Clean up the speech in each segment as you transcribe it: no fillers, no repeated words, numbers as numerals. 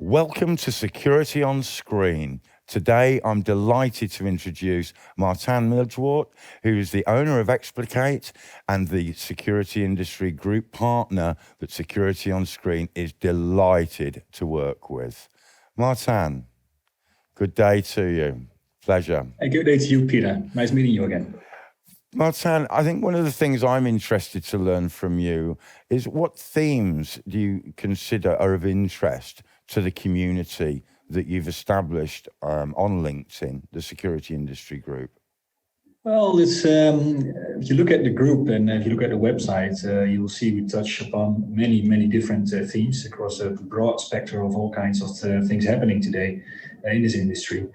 Welcome to Security on Screen. Today, I'm delighted to introduce Maarten Mijwaart, who is the owner of Explicate and the security industry group partner that Security on Screen is delighted to work with. Maarten, good day to you. Pleasure. A good day to you, Peter. Nice meeting you again. Maarten, I think one of the things I'm interested to learn from you is what themes do you consider are of interest to the community that you've established on LinkedIn, the security industry group? Well, it's if you look at the group and if you look at the website, you will see we touch upon many different themes across a broad spectrum of all kinds of things happening today in this industry.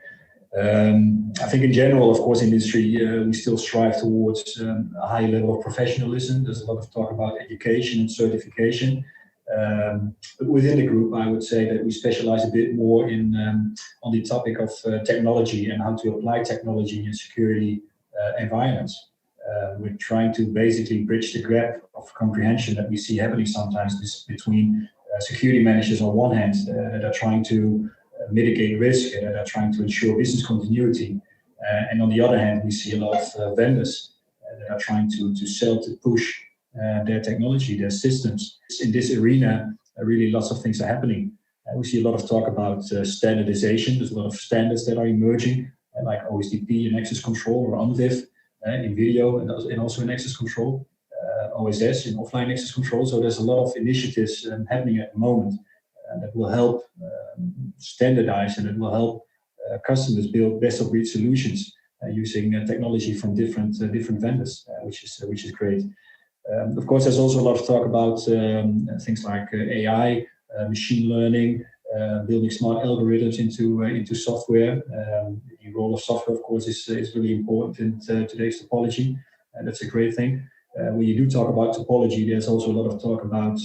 I think in general, of course, industry, we still strive towards a high level of professionalism. There's a lot of talk about education and certification. But within the group, I would say that we specialize a bit more in on the topic of technology and how to apply technology in security environments. We're trying to basically bridge the gap of comprehension that we see happening sometimes between security managers on one hand that are trying to mitigate risk and that are trying to ensure business continuity. And on the other hand, we see a lot of vendors that are trying to sell, to push their technology, their systems. In this arena, really lots of things are happening. We see a lot of talk about standardization. There's a lot of standards that are emerging, like OSDP in access control or ONVIF in video and also in access control, OSS in offline access control. So there's a lot of initiatives happening at the moment that will help standardize and it will help customers build best of breed solutions using technology from different vendors, which is great. Of course, there's also a lot of talk about things like AI, machine learning, building smart algorithms into software. The role of software, of course, is really important in today's topology, and that's a great thing. When you do talk about topology, there's also a lot of talk about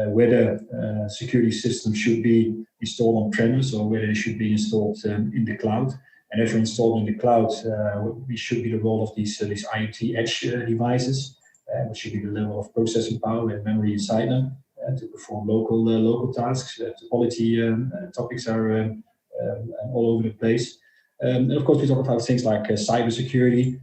whether security systems should be installed on premise or whether they should be installed in the cloud. And if they're installed in the cloud, what should be the role of these IoT edge devices? What should be the level of processing power and memory inside them to perform local tasks? Topology topics are all over the place. And of course, we talk about things like cybersecurity.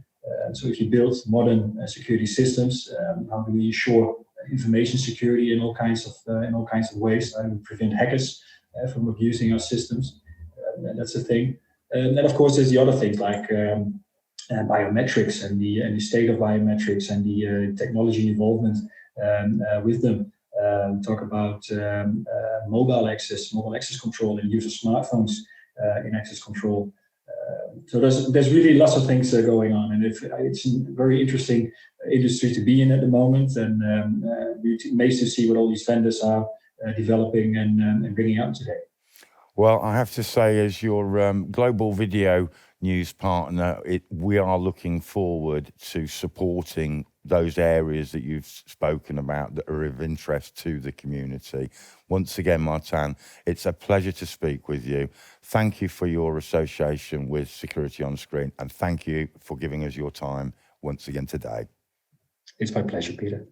So if you build modern security systems, how do we ensure information security in all kinds of ways? How do we prevent hackers from abusing our systems? That's a thing. And then, of course, there's the other things like biometrics and the state of biometrics and the technology involvement with them. We talk about mobile access control and use of smartphones in access control. So there's really lots of things going on, and it's a very interesting industry to be in at the moment, and we're amazed to see what all these vendors are developing and bringing out today. Well, I have to say, as your global video news partner, we are looking forward to supporting those areas that you've spoken about that are of interest to the community. Once again, Maarten, it's a pleasure to speak with you. Thank you for your association with Security on Screen, and thank you for giving us your time once again today. It's my pleasure, Peter.